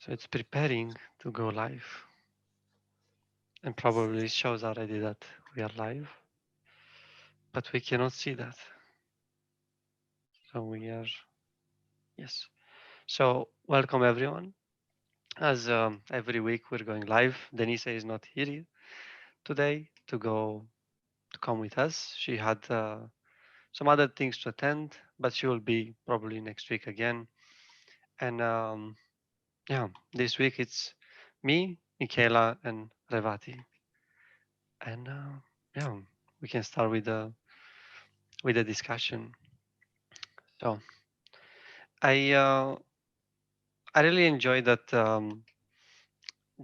So it's preparing to go live. And probably it shows already that we are live, but we cannot see that. So we are, yes. So welcome everyone. As every week we're going live. Denise is not here today to come with us. She had some other things to attend, but she will be probably next week again. And yeah, this week it's me, Michaela, and Revati. And yeah, we can start with the discussion. So I I really enjoyed that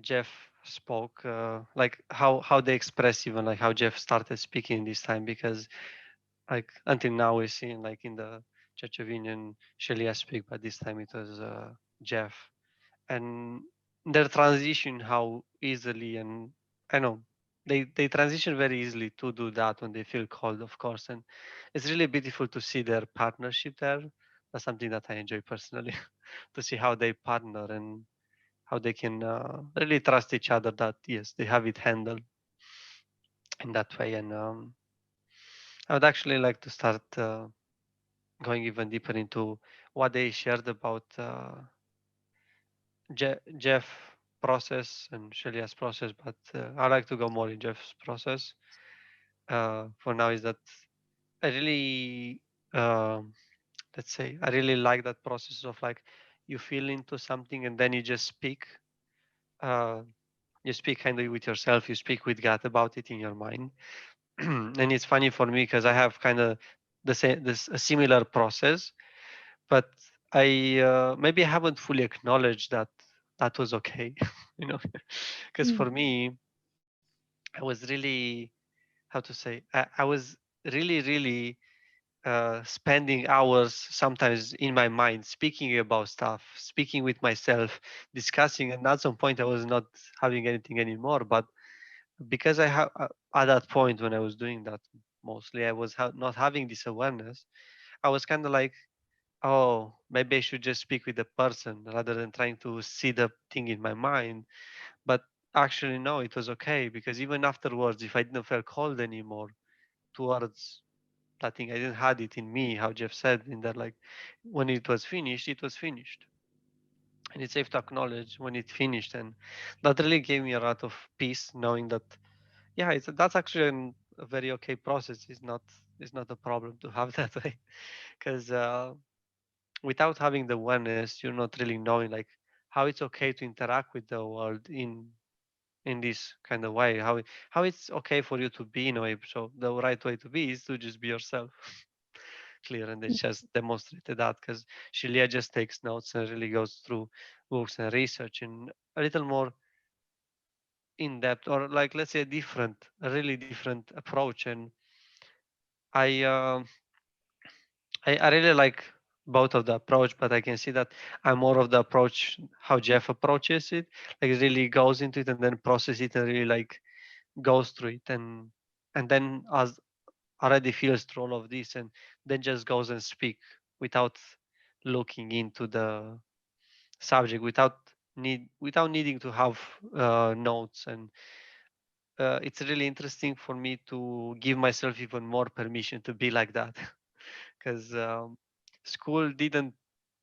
Jeff spoke, like how they express, even like how Jeff started speaking this time, because like until now we've seen like in the Church of Union Shelia speak, but this time it was Jeff, and their transition, how easily, and I know they transition very easily to do that when they feel called, of course, and it's really beautiful to see their partnership there. That's something that I enjoy personally, to see how they partner and how they can really trust each other, that yes, they have it handled in that way. And I would actually like to start going even deeper into what they shared about Jeff process and Shelia's process, but I like to go more in Jeff's process. For now, is that I really, um, let's say, I really like that process of like you feel into something and then you just speak. Uh, you speak kind of with yourself. You speak with God about it in your mind. And it's funny for me because I have kind of the same, this a similar process, but I maybe I haven't fully acknowledged that that was okay, you know, because for Mm. me, I was really, how to say, I was really spending hours sometimes in my mind speaking about stuff, speaking with myself, discussing, and at some point I was not having anything anymore. But because I have at that point when I was doing that, mostly I was not having this awareness. I was kind of like, oh, maybe I should just speak with the person rather than trying to see the thing in my mind. But actually, no, it was okay, because even afterwards, if I didn't feel cold anymore towards that thing, I didn't had it in me. How Jeff said in that, like when it was finished, it was finished, and it's safe to acknowledge when it finished, and that really gave me a lot of peace, knowing that yeah, that's actually a very okay process. It's not a problem to have that way, because without having the awareness, you're not really knowing like how it's okay to interact with the world in this kind of way. How it's okay for you to be in a way. So the right way to be is to just be yourself. Clear, and they just demonstrated that because Shilia just takes notes and really goes through books and research in a little more in depth, or like let's say a really different approach. And I I really like both of the approach, but I can see that I'm more of the approach how Jeff approaches it. Like really goes into it and then process it and really like goes through it, and then as already feels through all of this, and then just goes and speak without looking into the subject, without needing to have notes. And it's really interesting for me to give myself even more permission to be like that, because school didn't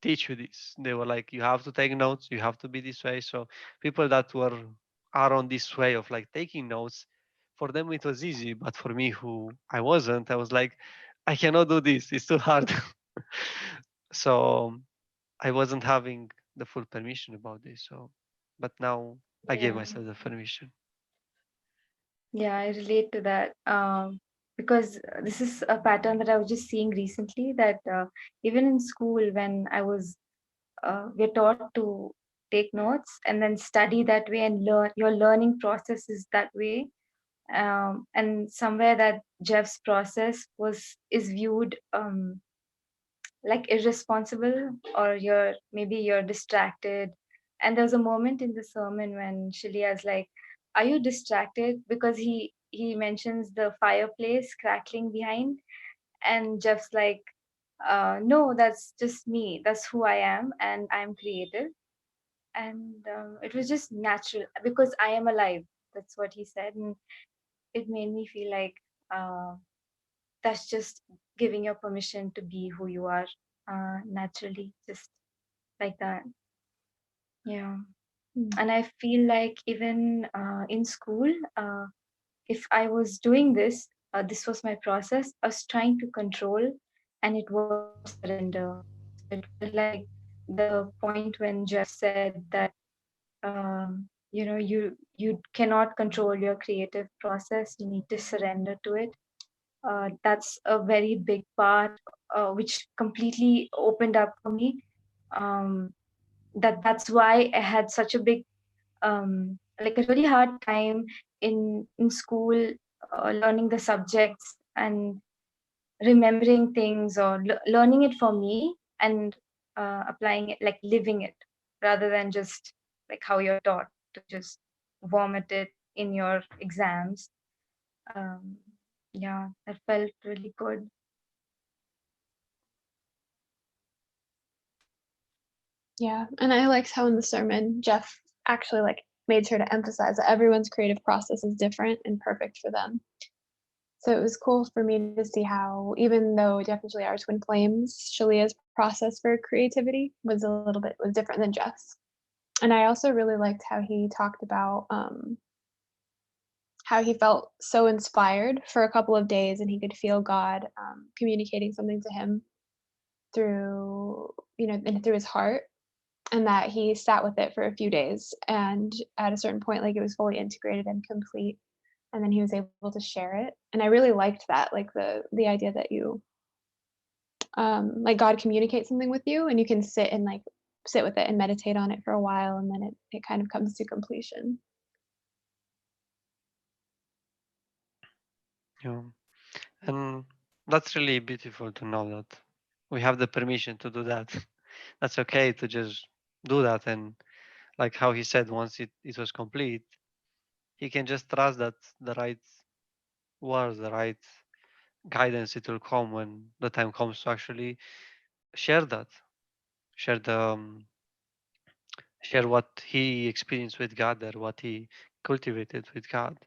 teach you this. They were like, you have to take notes, you have to be this way. So people that were are on this way of like taking notes, for them it was easy, but for me who I wasn't, I was like, I cannot do this, it's too hard. So I wasn't having the full permission about this. So but now I gave Yeah, myself the permission. yeah, I relate to that. Because this is a pattern that I was just seeing recently that even in school, when we're taught to take notes and then study that way and learn, your learning process is that way. And somewhere that Jeff's process is viewed like irresponsible, or you're distracted. And there's a moment in the sermon when Shilia is like, are you distracted? Because he mentions the fireplace crackling behind, and Jeff's like, no, that's just me, that's who I am, and I'm creative. and it was just natural because I am alive. That's what he said, and it made me feel like uh, that's just giving your permission to be who you are naturally, just like that. Yeah. And I feel like even in school, if I was doing this, this was my process. I was trying to control, and it was surrender. So it felt like the point when Jeff said that you cannot control your creative process. You need to surrender to it. That's a very big part, which completely opened up for me. Um, that's why I had such a big like a really hard time in school, learning the subjects and remembering things or learning it for me and applying it, like living it, rather than just like how you're taught to just vomit it in your exams. um, yeah, that felt really good. Yeah, and I liked how in the sermon Jeff actually like made sure to emphasize that everyone's creative process is different and perfect for them. So it was cool for me to see how, even though definitely our twin flames, Shalia's process for creativity was different than Jeff's. And I also really liked how he talked about how he felt so inspired for a couple of days, and he could feel God communicating something to him through and through his heart, and that he sat with it for a few days, and at a certain point like it was fully integrated and complete, and then he was able to share it. And I really liked that, like the idea that you like God communicates something with you and you can sit with it and meditate on it for a while, and then it kind of comes to completion. Yeah. And that's really beautiful to know that we have the permission to do that. That's okay to just do that. And like how he said, once it was complete, he can just trust that the right words, the right guidance, it will come when the time comes to actually share that, share the share what he experienced with God or what he cultivated with God,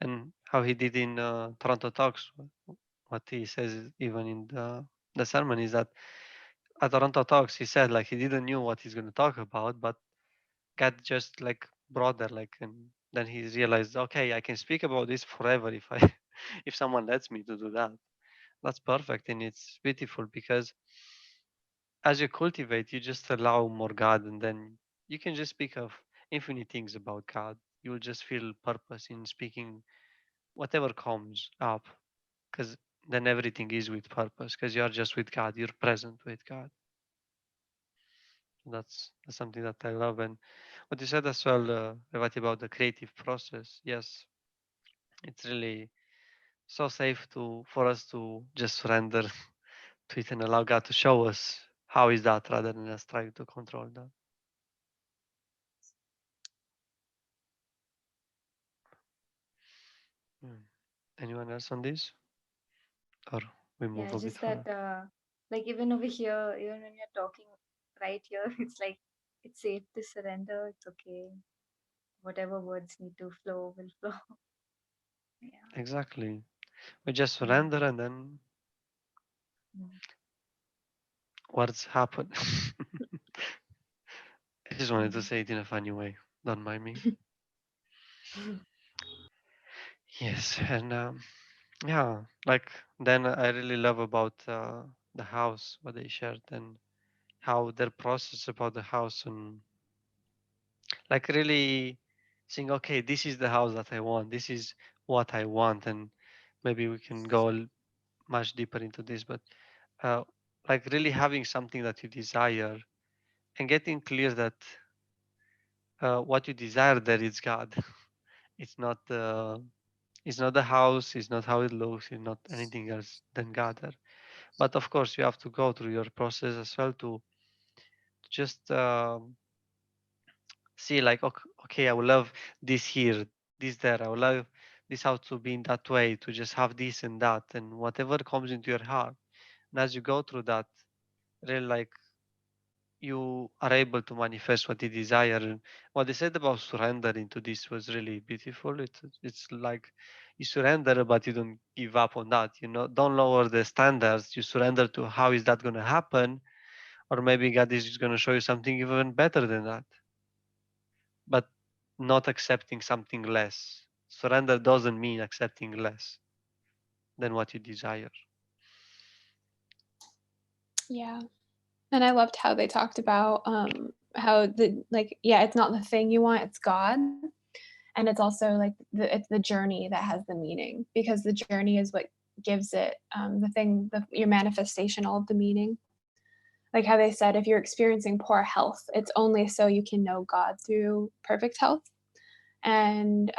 and how he did in Toronto Talks. What he says even in the sermon is that at Toronto Talks he said like he didn't knew what he's going to talk about, but God just like brought there like, and then he realized, okay, I can speak about this forever if I if someone lets me to do that. That's perfect, and it's beautiful because as you cultivate, you just allow more God, and then you can just speak of infinite things about God. You will just feel purpose in speaking whatever comes up, because then everything is with purpose, because you are just with God, you're present with God. That's something that I love. And what you said as well, Revati, about the creative process. Yes, it's really so safe to for us to just surrender to it and allow God to show us how is that rather than us trying to control that. Hmm. Anyone else on this? Or we move Yeah, a bit just that further? like even over here, even when you're talking right here, it's like it's safe to surrender. It's okay. Whatever words need to flow will flow. Yeah. Exactly. We just Mm, surrender and then mm. words happen. I just wanted to Mm. say it in a funny way. Don't mind me. Yes, and yeah, like then I really love about the house what they shared and how their process about the house and like really saying, okay, this is the house that I want. This is what I want, and maybe we can go much deeper into this, but uh, like really having something that you desire and getting clear that what you desire there is God. It's not it's not the house. It's not how it looks. It's not anything else than God there. But of course, you have to go through your process as well to just see like okay, I will love this here, this there. I will love this how to be in that way to just have this and that and whatever comes into your heart. And as you go through that, really like you are able to manifest what you desire. And what they said about surrendering to this was really beautiful. It's like you surrender, but you don't give up on that. You know, don't lower the standards. You surrender to how is that going to happen, or maybe God is just going to show you something even better than that. But not accepting something less. Surrender doesn't mean accepting less than what you desire. Yeah. And I loved how they talked about how it's not the thing you want, it's God. And it's also like it's the journey that has the meaning, because the journey is what gives it your manifestation, all of the meaning. Like how they said, if you're experiencing poor health, it's only so you can know God through perfect health. And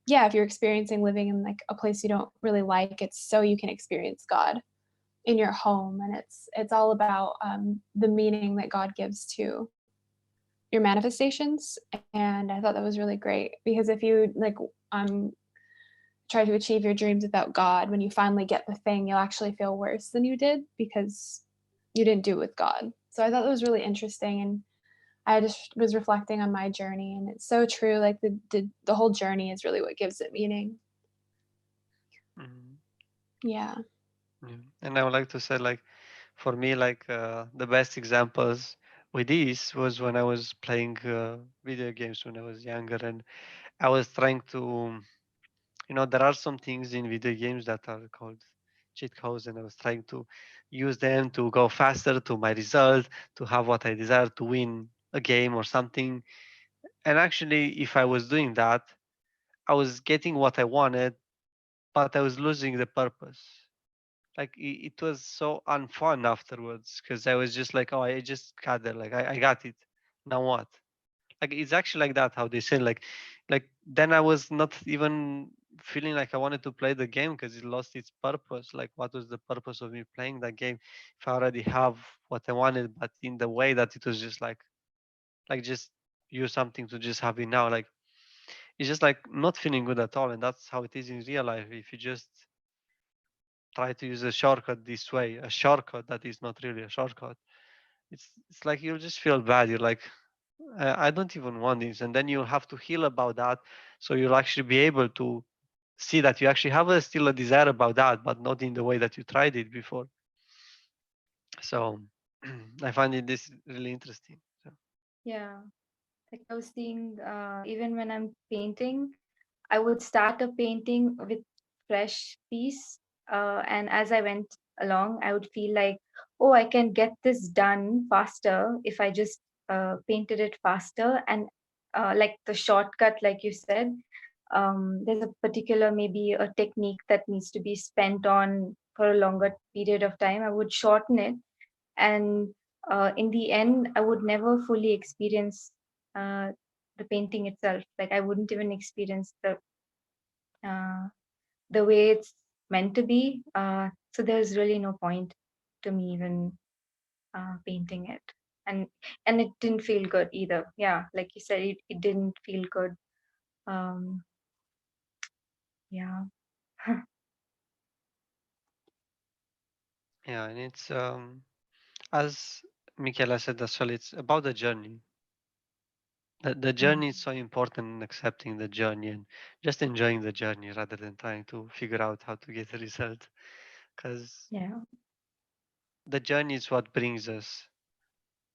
yeah, if you're experiencing living in like a place you don't really like, it's so you can experience God in your home. And it's all about the meaning that God gives to your manifestations. And I thought that was really great, because if you try to achieve your dreams without God, when you finally get the thing, you'll actually feel worse than you did because you didn't do it with God. So I thought that was really interesting, and I just was reflecting on my journey, and it's so true. Like the whole journey is really what gives it meaning. Mhm. Yeah. Yeah. And I would like to say, like, for me, like the best examples with this was when I was playing video games when I was younger, and I was trying to, there are some things in video games that are called cheat codes, and I was trying to use them to go faster to my result, to have what I desire, to win a game or something. And actually, if I was doing that, I was getting what I wanted, but I was losing the purpose. Like it was so unfun afterwards because I was just like, oh, I just got there, like I got it. Now what? Like it's actually like that how they say like then I was not even feeling like I wanted to play the game because it lost its purpose. Like what was the purpose of me playing that game if I already have what I wanted, but in the way that it was just like just use something to just have it now. Like it's just like not feeling good at all, and that's how it is in real life. If you just try to use a shortcut this way, a shortcut that is not really a shortcut, it's like you'll just feel bad. You're like, I don't even want this, and then you'll have to heal about that, so you'll actually be able to see that you actually have still a desire about that, but not in the way that you tried it before. So I find this really interesting. So, Yeah. Like I was seeing, even when I'm painting, I would start a painting with fresh piece, and as I went along, I would feel like, oh, I can get this done faster if I just painted it faster. And like the shortcut, like you said, there's a particular maybe a technique that needs to be spent on for a longer period of time. I would shorten it, and in the end, I would never fully experience uh, the painting itself. Like I wouldn't even experience uh, the way it's meant to be. So there's really no point to me even painting it, and and it didn't feel good either. Yeah, like you said, it didn't feel good. Um, yeah. yeah, and it's as Michaela said as well, it's about the journey. The Mm. journey is so important in accepting the journey and just enjoying the journey rather than trying to figure out how to get a result. Because Yeah. the journey is what brings us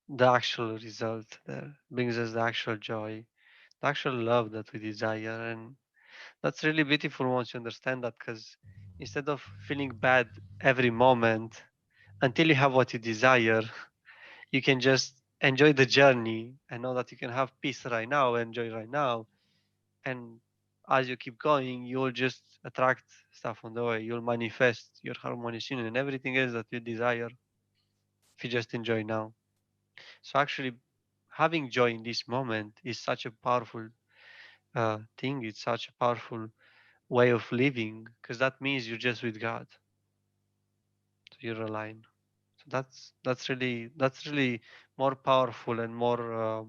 the actual result, that brings us the actual joy, the actual love that we desire. And that's really beautiful once you understand that, because instead of feeling bad every moment until you have what you desire, you can just enjoy the journey and know that you can have peace right now, enjoy right now. And as you keep going, you'll just attract stuff on the way. You'll manifest your harmonious union and everything else that you desire if you just enjoy now. So actually, having joy in this moment is such a powerful thing. It's such a powerful way of living because that means you're just with God. So you're aligned. So that's really more powerful and more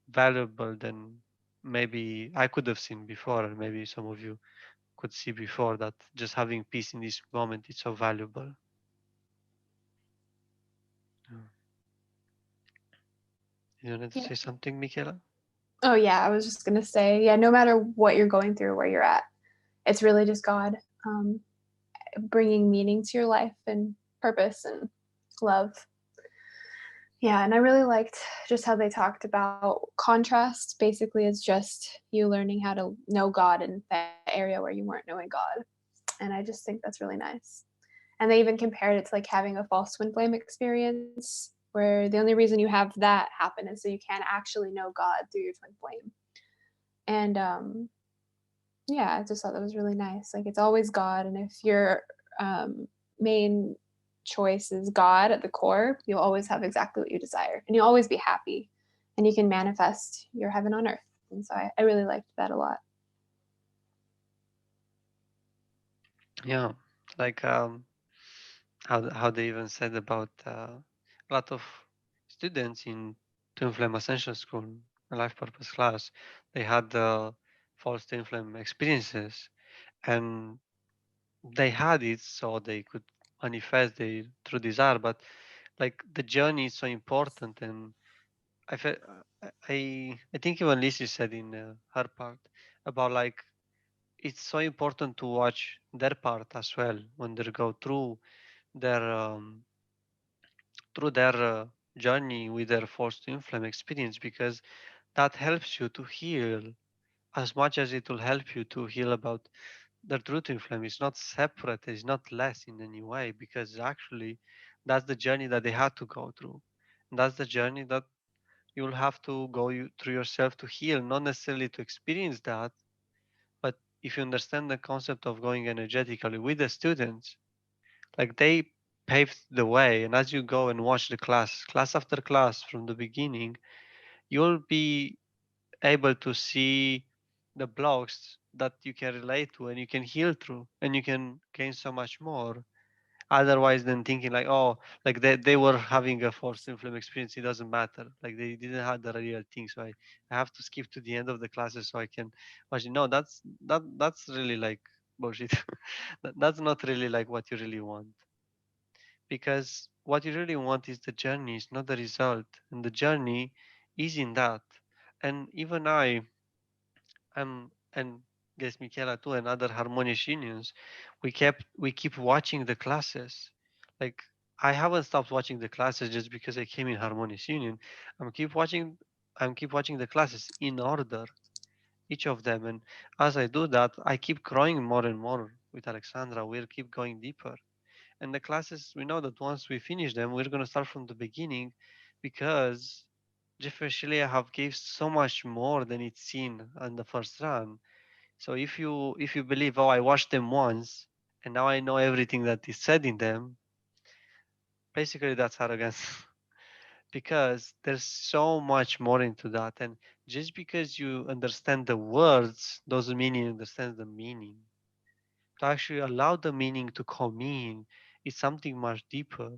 valuable than maybe I could have seen before, and maybe some of you could see before, that just having peace in this moment is so valuable. Yeah. You wanted to Yeah. say something, Michaela? Oh yeah, I was just gonna say, yeah, no matter what you're going through, where you're at, it's really just God um, bringing meaning to your life and purpose and love. Yeah, and I really liked just how they talked about contrast. Basically, it's just you learning how to know God in that area where you weren't knowing God, and I just think that's really nice. And they even compared it to like having a false twin flame experience, where the only reason you have that happen is so you can't actually know God through your twin flame. And yeah, I just thought that was really nice. Like it's always God, and if your main choice is God at the core, you'll always have exactly what you desire, and you'll always be happy, and you can manifest your heaven on earth. And so I really liked that a lot. Yeah, like how they even said about a lot of students in Twin Flame Essential School, a life purpose class, they had false twin flame experiences, and they had it so they could manifest their true desire. But like the journey is so important, and I fe- I think even Lizzie said in her part about like it's so important to watch their part as well when they go their um, through their journey with their forced to inflame experience, because that helps you to heal as much as it will help you to heal about the truth inflame. It's not separate, it's not less in any way, because actually that's the journey that they had to go through. And that's the journey that you'll have to go through yourself to heal, not necessarily to experience that, but if you understand the concept of going energetically with the students, like they paved the way. And as you go and watch the class after class from the beginning, you'll be able to see the blocks that you can relate to and you can heal through, and you can gain so much more otherwise than thinking like, oh, like they were having a forced inflame experience, it doesn't matter, like they didn't have the real thing, so I have to skip to the end of the classes so I can watch it. No, that's really like bullshit. That's not really like what you really want, because what you really want is the journey, it's not the result, and the journey is in that. And even and guess Michaela too, and other harmonious unions, we keep watching the classes. Like I haven't stopped watching the classes just because I came in harmonious union. I'm keep watching I'm keep watching the classes in order, each of them. And as I do that, I keep growing more and more with Alexandra. We'll keep going deeper. And the classes, we know that once we finish them, we're gonna start from the beginning, because Jeffrey Shelley have gave so much more than it's seen on the first run. So if you believe, oh, I watched them once and now I know everything that is said in them, basically that's arrogance. Because there's so much more into that. And just because you understand the words doesn't mean you understand the meaning. To actually allow the meaning to come in is something much deeper.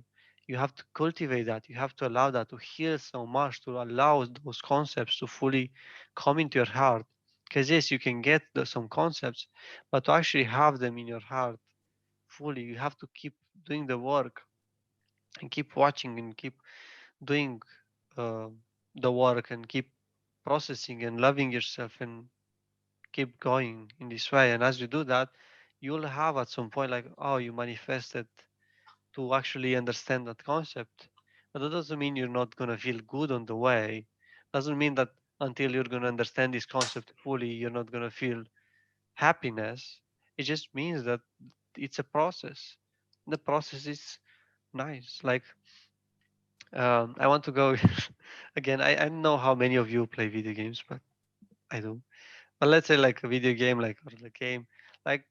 You have to cultivate that. You have to allow that to heal so much, to allow those concepts to fully come into your heart. Because yes, you can get some concepts, but to actually have them in your heart fully, you have to keep doing the work and keep watching and keep doing uh, the work and keep processing and loving yourself and keep going in this way. And as you do that, you'll have at some point like, oh, you manifested to actually understand that concept. But that doesn't mean you're not gonna feel good on the way. Doesn't mean that until you're gonna understand this concept fully, you're not gonna feel happiness. It just means that it's a process. The process is nice. Like I want to go again. I don't know how many of you play video games, but I do. But let's say like a video game, like or the game, like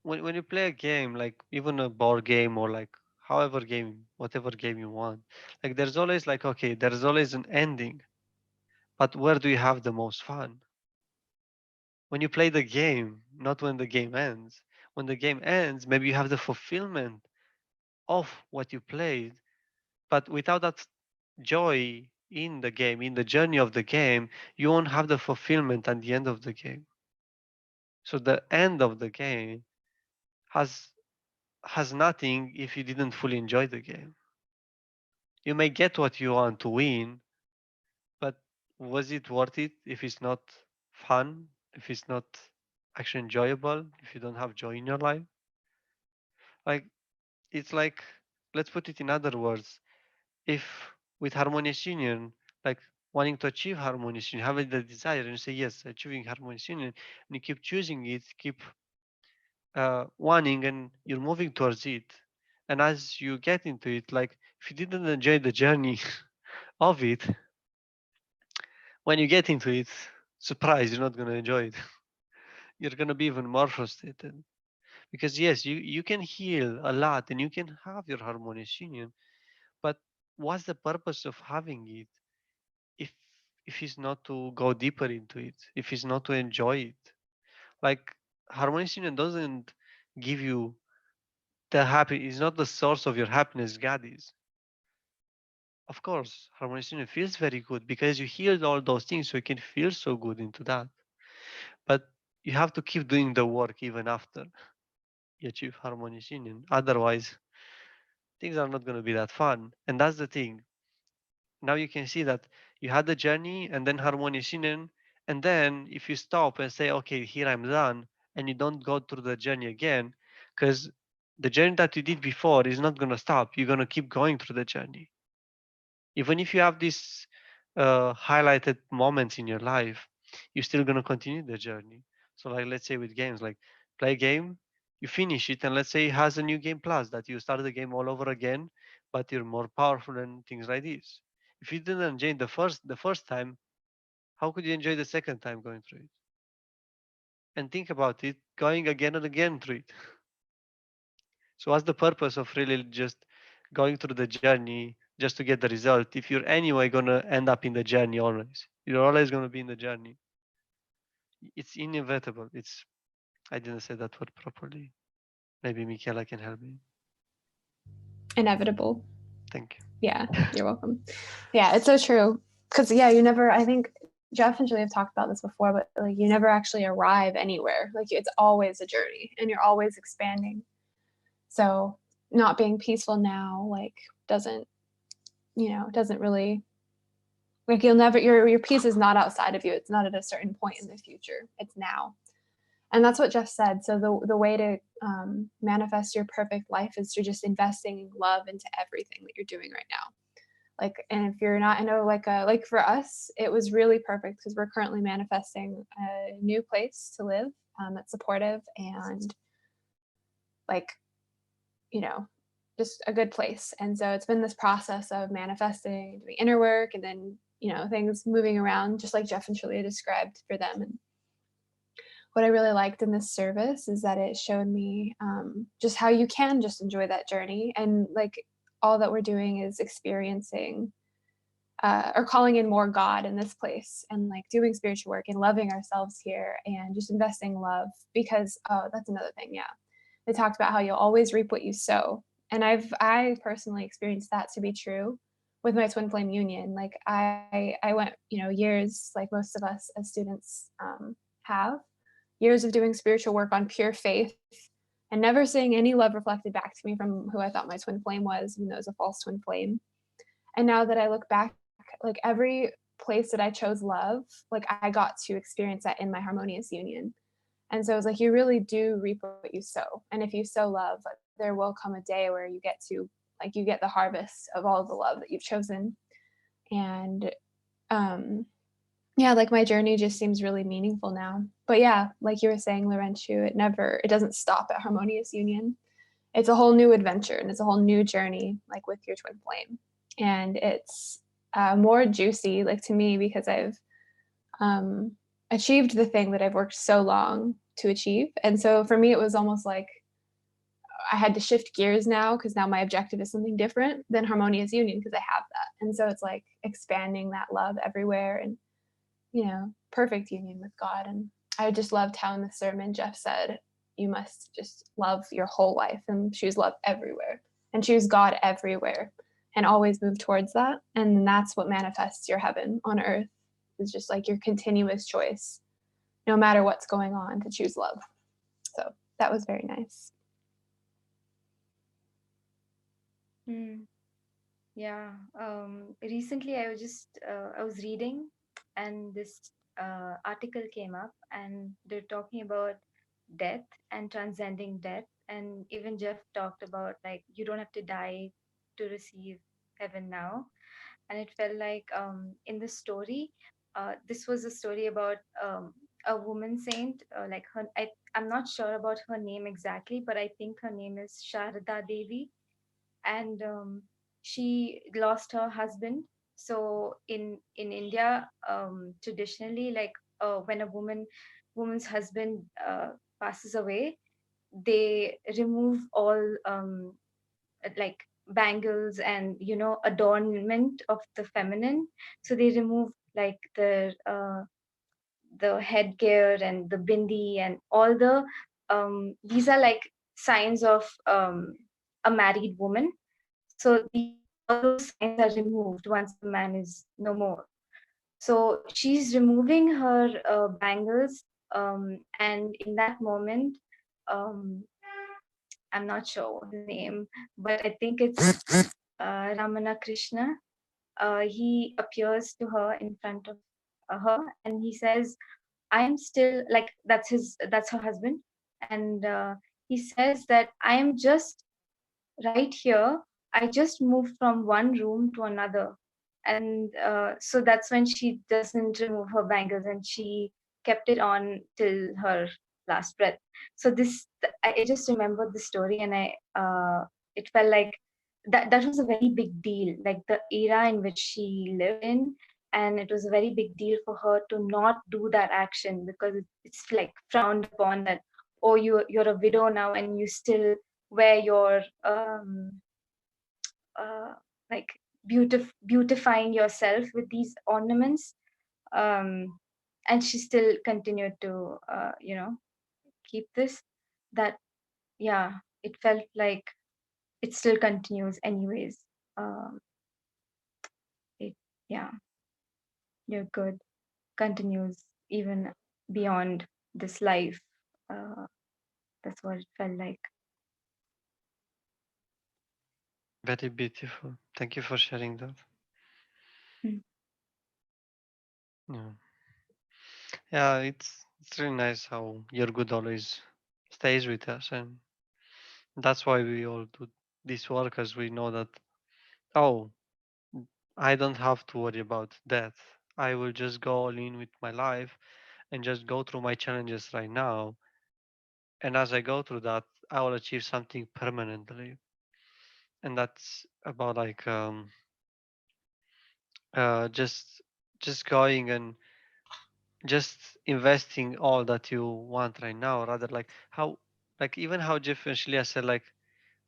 when you play a game, like even a board game or like however game, whatever game you want, like there's always like okay, there's always an ending. But where do you have the most fun? When you play the game, not when the game ends. When the game ends, maybe you have the fulfillment of what you played, but without that joy in the game, in the journey of the game, you won't have the fulfillment at the end of the game. So the end of the game has has nothing if you didn't fully enjoy the game. You may get what you want to win, was it worth it if it's not fun, if it's not actually enjoyable, if you don't have joy in your life? Like, it's like, let's put it in other words. If with harmonious union, like wanting to achieve harmonious union, having the desire, and you say yes, achieving harmonious union, and you keep choosing it, keep wanting, and you're moving towards it. And as you get into it, like if you didn't enjoy the journey of it, when you get into it, surprise, you're not going to enjoy it. You're going to be even more frustrated. Because yes, you can heal a lot and you can have your harmonious union, but what's the purpose of having it if it's not to go deeper into it, if it's not to enjoy it? Like, harmonious union doesn't give you the happy, is not the source of your happiness. God is. Of course, harmonious union feels very good because you healed all those things, so you can feel so good into that. But you have to keep doing the work even after you achieve harmonious union. Otherwise, things are not going to be that fun. And that's the thing. Now you can see that you had the journey and then harmonious union. And then if you stop and say, okay, here I'm done, and you don't go through the journey again, because the journey that you did before is not going to stop. You're going to keep going through the journey. Even if you have these highlighted moments in your life, you're still going to continue the journey. So, like, let's say with games, like play a game, you finish it, and let's say it has a new game plus that you start the game all over again, but you're more powerful and things like this. If you didn't enjoy the first time, how could you enjoy the second time going through it? And think about it, going again and again through it. So what's the purpose of really just going through the journey just to get the result if you're anyway gonna end up in the journey always? You're always gonna be in the journey. It's inevitable. It's I didn't say that word properly. Maybe Michaela can help me. Inevitable. Thank you. Yeah, you're welcome. Yeah, it's so true. Because you never, I think Jeff and Julie have talked about this before, but like you never actually arrive anywhere. Like it's always a journey and you're always expanding. So not being peaceful now, like doesn't really, like you'll never, your peace is not outside of you. It's not at a certain point in the future. It's now. And that's what Jeff said. So the way to manifest your perfect life is through just investing love into everything that you're doing right now. Like, and if you're not, I know, like for us, it was really perfect because we're currently manifesting a new place to live that's supportive and like, you know, just a good place. And so it's been this process of manifesting, doing inner work, and then things moving around, just like Jeff and Julia described for them. And what I really liked in this service is that it showed me just how you can just enjoy that journey, and like all that we're doing is experiencing or calling in more God in this place, and like doing spiritual work and loving ourselves here and just investing love. Because that's another thing. Yeah, they talked about how you'll always reap what you sow, and I personally experienced that to be true with my twin flame union. Like I went years, like most of us as students have, years of doing spiritual work on pure faith and never seeing any love reflected back to me from who I thought my twin flame was, even though it was a false twin flame. And now that I look back, like every place that I chose love, like I got to experience that in my harmonious union. And so it's like you really do reap what you sow. And if you sow love, like, there will come a day where you get to, like, you get the harvest of all the love that you've chosen. And yeah, like my journey just seems really meaningful now. But yeah, like you were saying, Laurentiu, it doesn't stop at harmonious union. It's a whole new adventure and it's a whole new journey, like with your twin flame. And it's more juicy, like to me, because I've achieved the thing that I've worked so long to achieve. And so for me, it was almost like I had to shift gears now, because now my objective is something different than harmonious union, because I have that. And so it's like expanding that love everywhere, and perfect union with God. And I just loved how in the sermon Jeff said, you must just love your whole life and choose love everywhere and choose God everywhere and always move towards that. And that's what manifests your heaven on earth, is just like your continuous choice, no matter what's going on, to choose love. So that was very nice. Yeah. Recently, I was reading, and this article came up, and they're talking about death and transcending death. And even Jeff talked about like you don't have to die to receive heaven now. And it felt like in the story, this was a story about a woman saint, like I'm not sure about her name exactly, but I think her name is Sharada Devi. And she lost her husband. So in India, traditionally, like when a woman's husband passes away, they remove all like bangles and adornment of the feminine. So they remove like the headgear and the bindi and all these are like signs of a married woman. So all those signs are removed once the man is no more. So she's removing her bangles, and in that moment, um, I'm not sure his name, but I think it's Ramana Krishna. He appears to her in front of her, and he says, "I'm still like that's her husband," and he says that I am just right here. I just moved from one room to another. And so that's when she doesn't remove her bangles, and she kept it on till her last breath. So I just remembered the story, and it felt like that was a very big deal, like the era in which she lived in. And it was a very big deal for her to not do that action, because it's like frowned upon that, oh, you're a widow now and you still wear your uh, like beautifying yourself with these ornaments. And she still continued to keep this. That, yeah, it felt like it still continues anyways. um it Yeah, you're good continues even beyond this life. uh that's what it felt like. Very beautiful. Thank you for sharing that. Mm. Yeah, yeah, it's really nice how your good always stays with us, and that's why we all do this work, as we know that, oh, I don't have to worry about death. I will just go all in with my life and just go through my challenges right now. And as I go through that, I will achieve something permanently. And that's about like just going and just investing all that you want right now, rather like how, like even how Jeff and Shelia said, like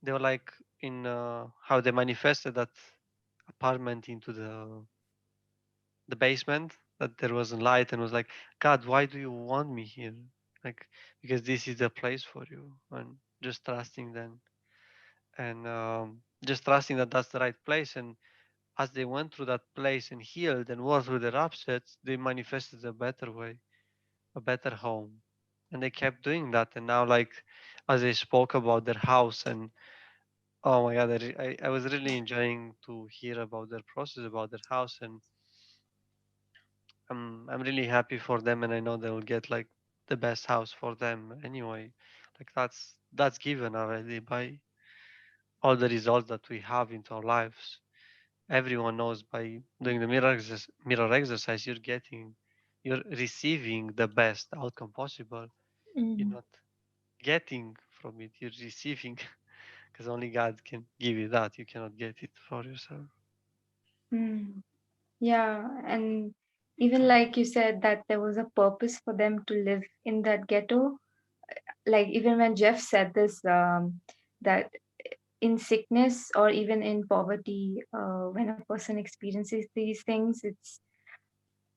they were like in how they manifested that apartment into the basement, that there wasn't light, and was like, God, why do you want me here? Like, because this is the place for you. And just trusting then, and just trusting that that's the right place. And as they went through that place and healed and worked through their upsets, they manifested a better way, a better home. And they kept doing that. And now, like, as they spoke about their house, and oh my God, I was really enjoying to hear about their process, about their house. And I'm really happy for them, and I know they will get like the best house for them anyway. Like that's given already by all the results that we have into our lives. Everyone knows by doing the mirror exercise, you're receiving the best outcome possible. You're Mm. not getting from it, you're receiving, because only God can give you that. You cannot get it for yourself. Mm. Yeah, and even like you said that there was a purpose for them to live in that ghetto. Like even when Jeff said this, that in sickness or even in poverty, when a person experiences these things,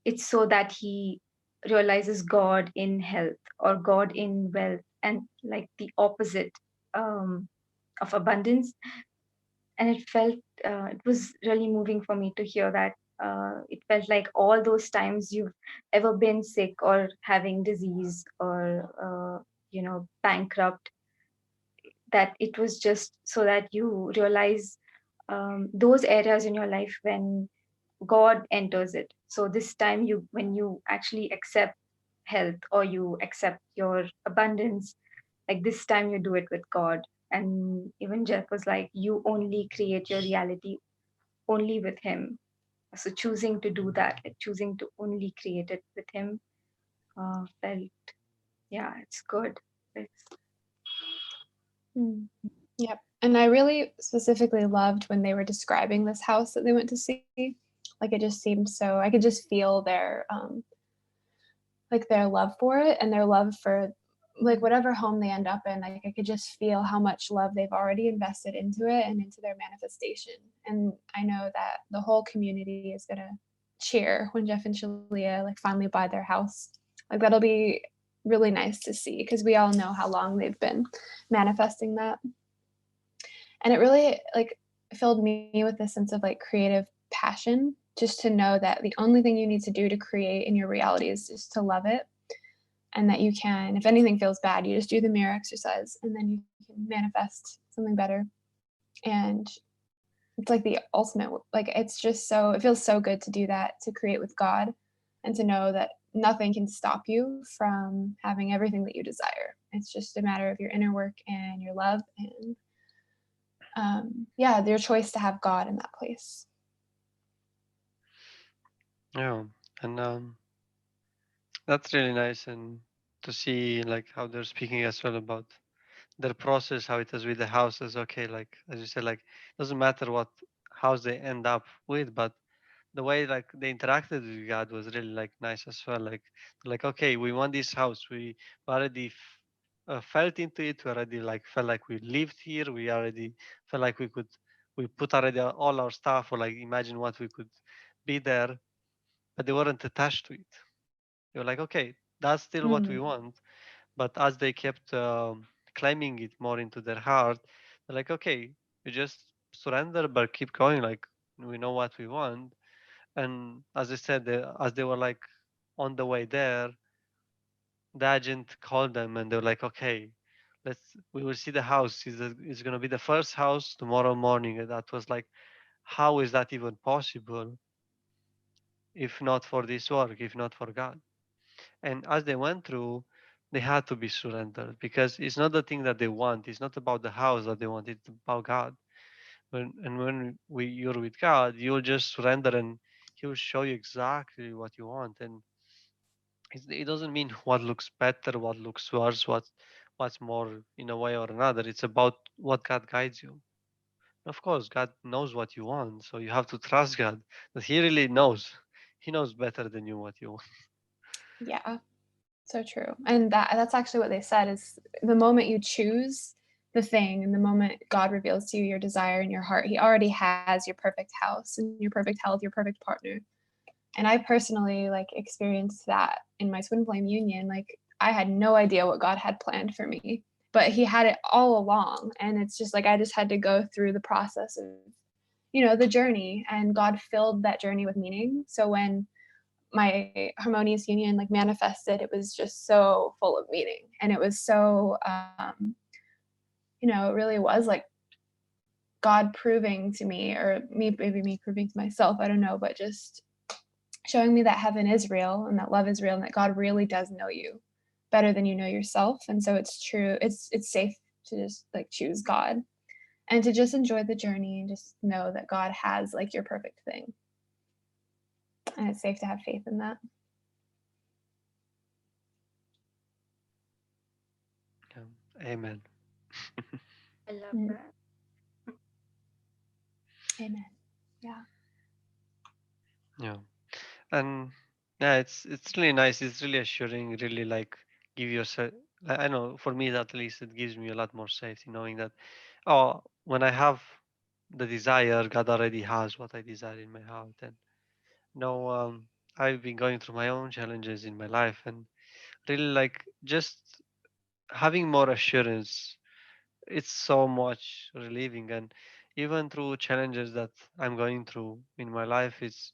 it's so that he realizes God in health or God in wealth, and like the opposite of abundance. And it was really moving for me to hear that. It felt like all those times you've ever been sick or having disease or bankrupt, that it was just so that you realize those areas in your life when God enters it. So this time, when you actually accept health, or you accept your abundance, like this time you do it with God. And even Jeff was like, you only create your reality only with Him. So choosing to do that, like choosing to only create it with Him, felt, yeah, it's good. It's, Mm. Yep. And I really specifically loved when they were describing this house that they went to see. Like it just seemed so, I could just feel their like their love for it and their love for like whatever home they end up in. Like I could just feel how much love they've already invested into it and into their manifestation. And I know that the whole community is gonna cheer when Jeff and Shalia like finally buy their house. Like that'll be really nice to see because we all know how long they've been manifesting that. And it really like filled me with a sense of like creative passion, just to know that the only thing you need to do to create in your reality is just to love it. And that you can, if anything feels bad, you just do the mirror exercise and then you can manifest something better. And it's like the ultimate, like it's just so, it feels so good to do that, to create with God and to know that nothing can stop you from having everything that you desire. It's just a matter of your inner work and your love and yeah, your choice to have God in that place. Yeah, and that's really nice, and to see like how they're speaking as well about their process, how it is with the houses. Okay, like as you said, like doesn't matter what house they end up with, but the way like they interacted with God was really like nice as well. Like okay, we want this house. We already felt into it. We already like felt like we lived here. We already felt like we put already all our stuff, or like imagine what we could be there, but they weren't attached to it. They were like, okay, that's still what we Mm. want. But as they kept claiming it more into their heart, they're like, okay, we just surrender, but keep going. Like we know what we want. And as I said, as they were like on the way there, the agent called them and they were like, okay, we will see the house. It's going to be the first house tomorrow morning. And that was like, how is that even possible if not for this work, if not for God? And as they went through, they had to be surrendered because it's not the thing that they want. It's not about the house that they want. It's about God. When you're with God, you'll just surrender and He will show you exactly what you want. And it doesn't mean what looks better, what looks worse, what's more in a way or another. It's about what God guides you. Of course, God knows what you want, so you have to trust God that He really knows. He knows better than you what you want. Yeah, so true. And that's actually what they said is the moment you choose the thing and the moment God reveals to you your desire in your heart, He already has your perfect house and your perfect health, your perfect partner. And I personally like experienced that in my twin flame union. Like I had no idea what God had planned for me, but He had it all along. And it's just like I just had to go through the process of, the journey, and God filled that journey with meaning. So when my harmonious union like manifested, it was just so full of meaning. And it was so it really was like God proving to me, or maybe me proving to myself, I don't know, but just showing me that heaven is real and that love is real and that God really does know you better than you know yourself. And so it's true, it's safe to just like choose God and to just enjoy the journey and just know that God has like your perfect thing. And it's safe to have faith in that. Yeah. Amen. I love Mhm. that. Amen. Yeah. Yeah. And yeah, it's really nice. It's really assuring. Really like give yourself. I know for me at least it gives me a lot more safety knowing that when I have the desire, God already has what I desire in my heart. And no, I've been going through my own challenges in my life, and really like just having more assurance. It's so much relieving, and even through challenges that I'm going through in my life, it's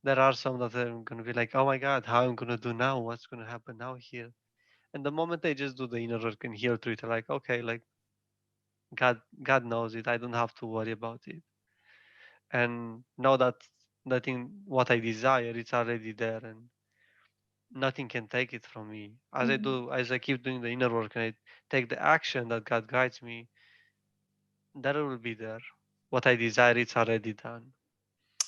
there are some that I'm gonna be like, oh my God, how I'm gonna do now? What's gonna happen now here? And the moment I just do the inner work and heal through it, like okay, like God knows it. I don't have to worry about it. And know that the thing what I desire, it's already there, and nothing can take it from me. As I keep doing the inner work and I take the action that God guides me, that will be there. What I desire, it's already done.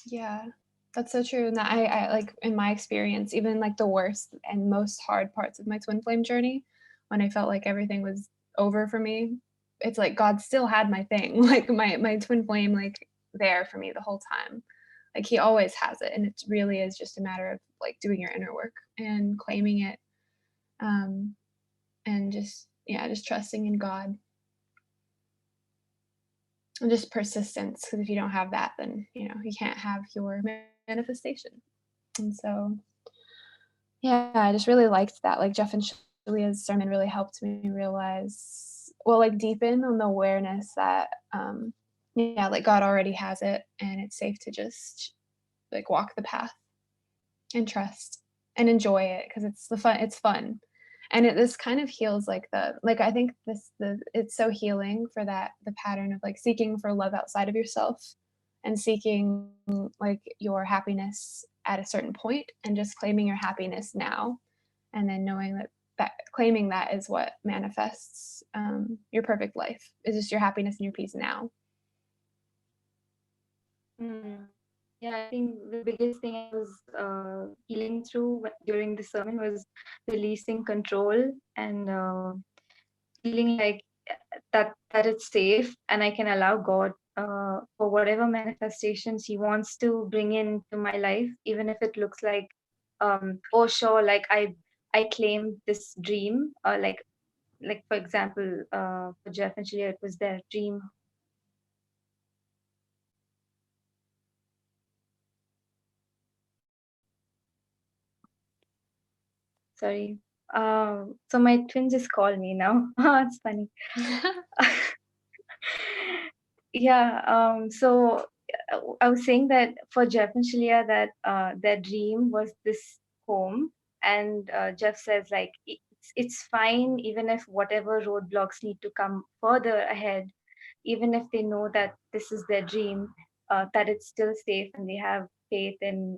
Yeah, that's so true. And that I like in my experience, even like the worst and most hard parts of my twin flame journey, when I felt like everything was over for me, it's like God still had my thing, like my twin flame, like there for me the whole time. Like he always has it, and it really is just a matter of like doing your inner work and claiming it, um, and just yeah, just trusting in God and just persistence. Because if you don't have that, then you know you can't have your manifestation. And so, yeah, I just really liked that. Like Jeff and Shalia's sermon really helped me realize, well, like deepen on the awareness that, yeah, like God already has it, and it's safe to just like walk the path and trust and enjoy it because it's the fun. It's fun, and this kind of heals like I think it's so healing for that the pattern of like seeking for love outside of yourself and seeking like your happiness at a certain point and just claiming your happiness now and then knowing that claiming that is what manifests your perfect life is just your happiness and your peace now. Mm. Yeah, I think the biggest thing I was healing through during the sermon was releasing control and feeling like that it's safe and I can allow God for whatever manifestations He wants to bring into my life, even if it looks like, oh sure, like I claimed this dream, like for example, for Jeff and Julia, it was their dream. Sorry. So my twin just called me now. It's funny. Yeah. So I was saying that for Jeff and Shalia, that their dream was this home, and Jeff says like it's fine even if whatever roadblocks need to come further ahead, even if they know that this is their dream, that it's still safe and they have faith in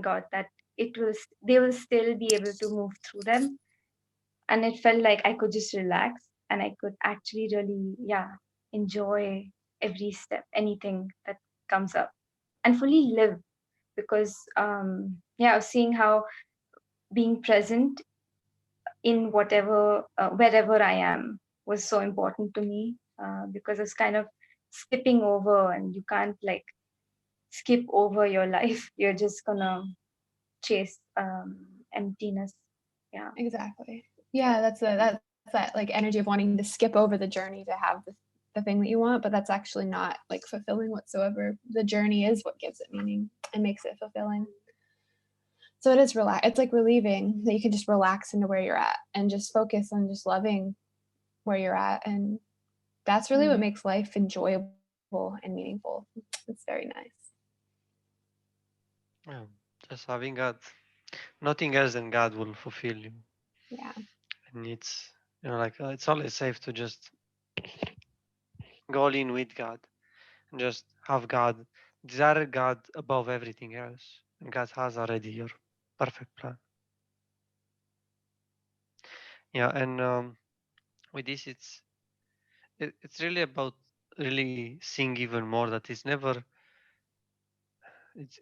God that they will still be able to move through them. And it felt like I could just relax and I could actually really, yeah, enjoy every step, anything that comes up, and fully live. Because yeah, I was seeing how being present in whatever wherever I am was so important to me, because it's kind of skipping over, and you can't like skip over your life. You're just gonna chase emptiness. Yeah. Exactly. Yeah, that's that like energy of wanting to skip over the journey to have the thing that you want, but that's actually not like fulfilling whatsoever. The journey is what gives it meaning and makes it fulfilling. So it is it's like relieving that you can just relax into where you're at and just focus on just loving where you're at. And that's really what makes life enjoyable and meaningful. It's very nice. Yeah, just having God. Nothing else than God will fulfill you. Yeah. And it's, like it's always safe to just go in with God and just have God, desire God above everything else. And God has already your perfect plan. Yeah, and with this, it's really about really seeing even more that it's never, it's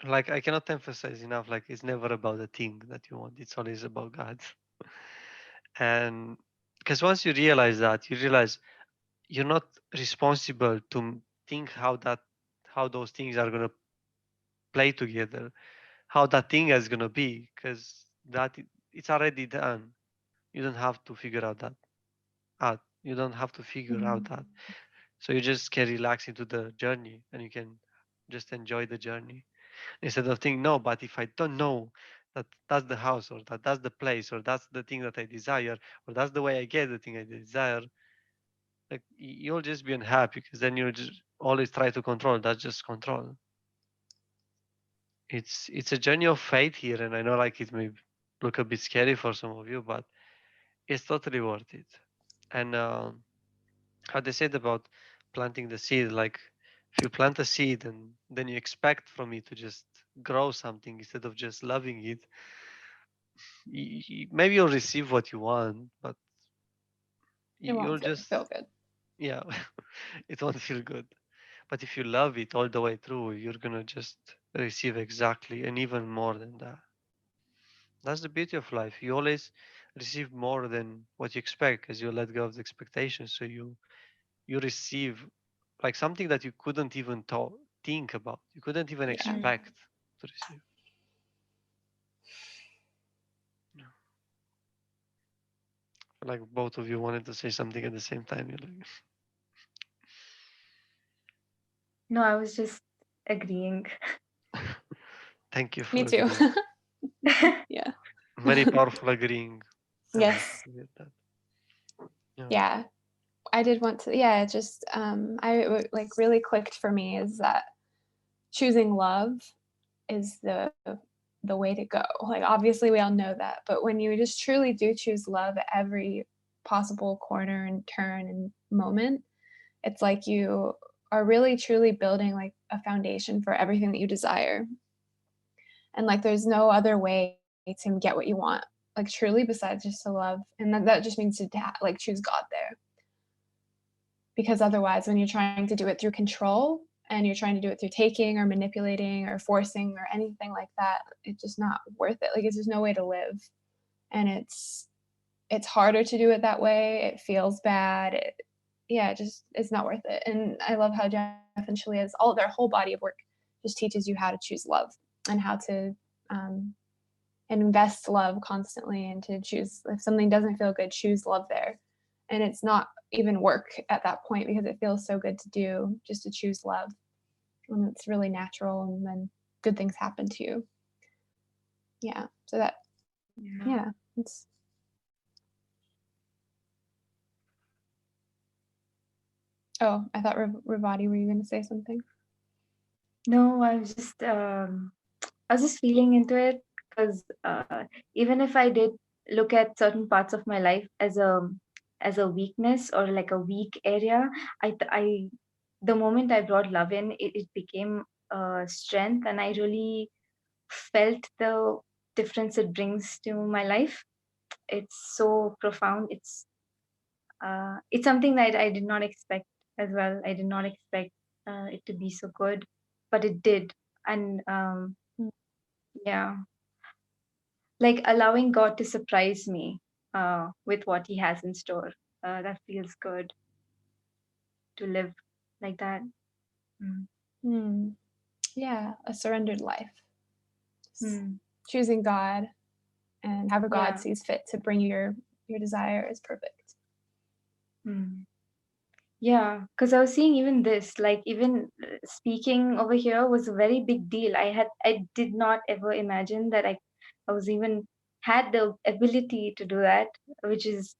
like I cannot emphasize enough, like it's never about the thing that you want, it's always about God. And because once you realize that, you realize you're not responsible to think how those things are going to play together, how that thing is going to be, because it's already done. You don't have to figure out that out. You don't have to figure out that. So you just can relax into the journey and you can just enjoy the journey instead of thinking, no, but if I don't know that that's the house or that's the place or that's the thing that I desire or that's the way I get the thing I desire, like you'll just be unhappy because then you just always try to control. That's just control. It's a journey of faith here, and I know like it may look a bit scary for some of you, but it's totally worth it. And how they said about planting the seed, like If you plant a seed and then you expect from it to just grow something instead of just loving it, maybe you'll receive what you want, but It you'll won't just, feel good. yeah, it won't feel good. But if you love it all the way through, you're gonna just receive exactly and even more than that. That's the beauty of life. You always receive more than what you expect because you let go of the expectations. So you receive like something that you couldn't even think about. You couldn't even Yeah. Mm. expect to receive. Yeah. Like both of you wanted to say something at the same time. You're like, No, I was just agreeing. thank you Me for too. agreeing. Yeah. Very powerful agreeing. I like Yes. to hear that. Yeah. Yeah. I did want to, yeah, just like really clicked for me is that choosing love is the way to go. Like obviously we all know that, but when you just truly do choose love at every possible corner and turn and moment, it's like you are really truly building like a foundation for everything that you desire. And like there's no other way to get what you want, like truly besides just to love. And that just means to like choose God there. Because otherwise when you're trying to do it through control and you're trying to do it through taking or manipulating or forcing or anything like that, it's just not worth it. Like it's just no way to live. And it's harder to do it that way. It feels bad. Yeah, it's not worth it. And I love how Jeff and Shalia's all their whole body of work just teaches you how to choose love and how to um, invest love constantly and to choose if something doesn't feel good, choose love there. And it's not even work at that point because it feels so good to do just to choose love. And it's really natural and then good things happen to you. Yeah. So that Yeah. yeah, it's oh, I thought Ravati, were you gonna say something? No, I was just feeling into it because even if I did look at certain parts of my life as a weakness or like a weak area, I the moment I brought love in, it became strength, and I really felt the difference it brings to my life. It's so profound. It's something that I did not expect as well. I did not expect it to be so good, but it did. And Mm. yeah, like allowing God to surprise me with what He has in store. That feels good to live like that. Mm. Hmm. Yeah, a surrendered life. Just Mm. choosing God and however God Yeah. sees fit to bring you your desire is perfect. Mm. Yeah, because I was seeing even this, like even speaking over here was a very big deal. I did not ever imagine that I was even had the ability to do that, which is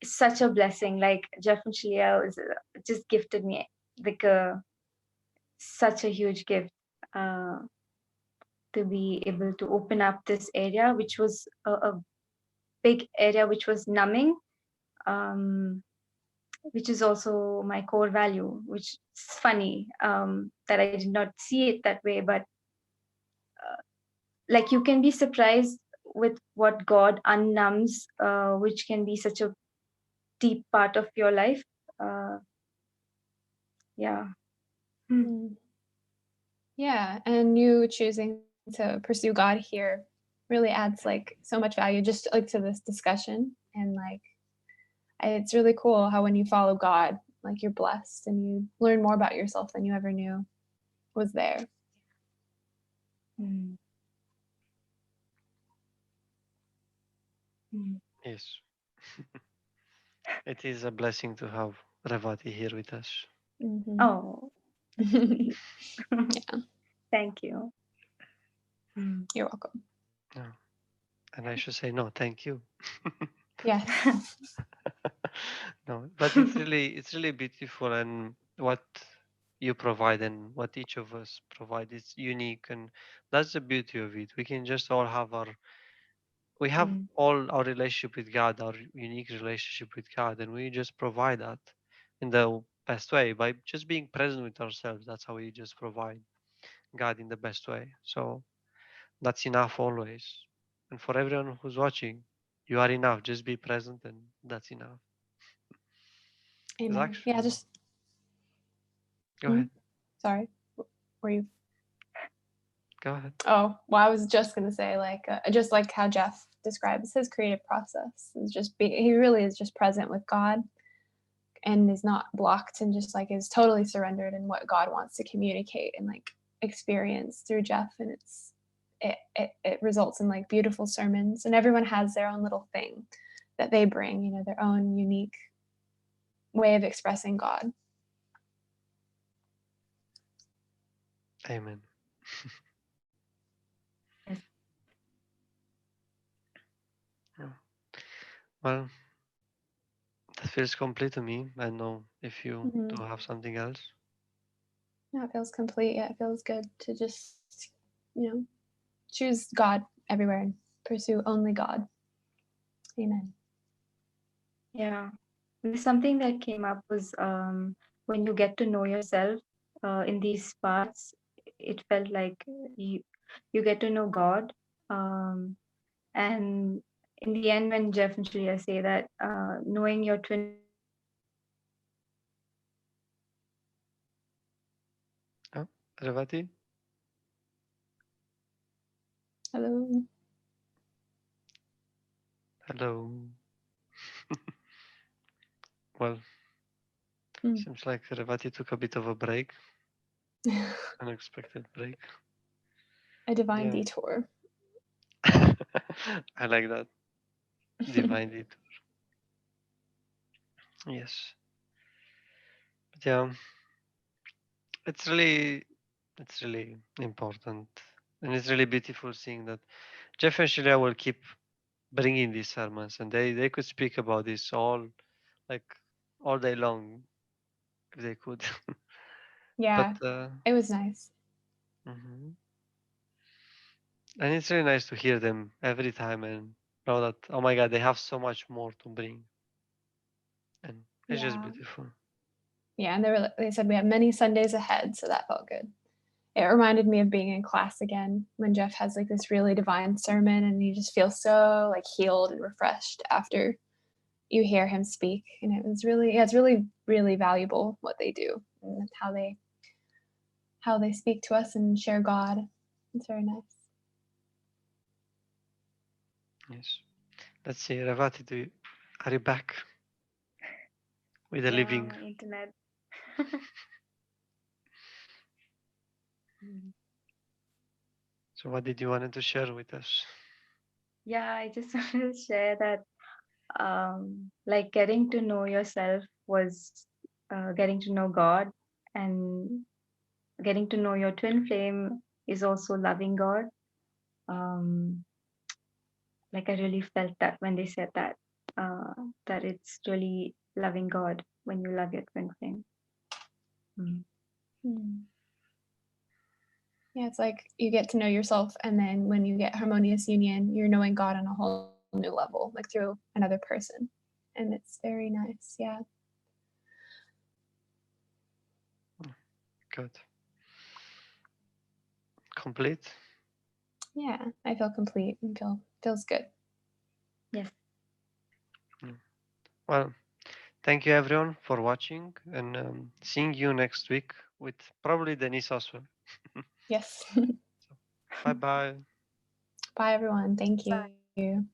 such a blessing. Like Jeff and Shalia was just gifted me like such a huge gift uh, to be able to open up this area, which was a big area, which was numbing. Um, which is also my core value, which is funny that I did not see it that way. But like you can be surprised with what God unnumbs, which can be such a deep part of your life. Uh, yeah. Hmm. Mm. Yeah, and you choosing to pursue God here really adds like so much value just like to this discussion and like it's really cool how when you follow God, like you're blessed and you learn more about yourself than you ever knew was there. Hmm. Hmm. Yes. It is a blessing to have Ravati here with us. Mm-hmm. Oh, that's sweet. Yeah, Thank you. Hmm. you're welcome. Yeah. And I should say no, thank you. Yes. No, but it's really beautiful, and what you provide and what each of us provide is unique, and that's the beauty of it. We have Hmm. all our relationship with God, our unique relationship with God, and we just provide that in the best way by just being present with ourselves. That's how we just provide God in the best way. So that's enough always. And for everyone who's watching, you are enough. Just be present, and that's enough. There's Amen. Yeah, actually, just go ahead. sorry. Were you? Go ahead. Oh, well, I was just gonna say, just like how Jeff describes his creative process is he really is just present with God and is not blocked and just like is totally surrendered in what God wants to communicate and like experience through Jeff. And it results in like beautiful sermons, and everyone has their own little thing that they bring, their own unique way of expressing God. Amen. Yes. Yeah. Well, that feels complete to me. I don't know if you do have something else. Yeah, it feels complete. Yeah, it feels good to just, choose God everywhere and pursue only God. Amen. Yeah. Something that came up was when you get to know yourself in these parts, it felt like you get to know God. And in the end, when Jeff and Shreya say that knowing your twin Oh, Revati? Hello. Hello. Well, seems like Revati took a bit of a break, unexpected break. A divine Yeah. detour. I like that. Divine detour. Yes. But yeah, it's really important, and it's really beautiful seeing that Jeff and Sheila will keep bringing these sermons, and they could speak about this like all day long if they could. But Yeah, it was nice. mhm. And it's really nice to hear them every time and know that, oh my God, they have so much more to bring, and it's just Yeah. beautiful. Yeah, and they said we have many Sundays ahead, so that felt good. It reminded me of being in class again when Jeff has like this really divine sermon and you just feel so like healed and refreshed after you hear him speak. And it's really, really valuable what they do and how they speak to us and share God. It's very nice. Yes. Let's see, Ravati, are you back with the yeah, living? my internet. So what did you wanted to share with us? Yeah, I just wanted to share that like getting to know yourself was getting to know God, and getting to know your twin flame is also loving God. Um, like I really felt that when they said that it's really loving God when you love your twin flame. Yeah, it's like you get to know yourself, and then when you get harmonious union, you're knowing God on a whole new level, like through another person. And it's very nice. Yeah. Good. Complete? Yeah. I feel complete and feels good. Yes. Well, thank you everyone for watching, and seeing you next week with probably Denise as well. Yes. Bye bye. Bye everyone. Thank you.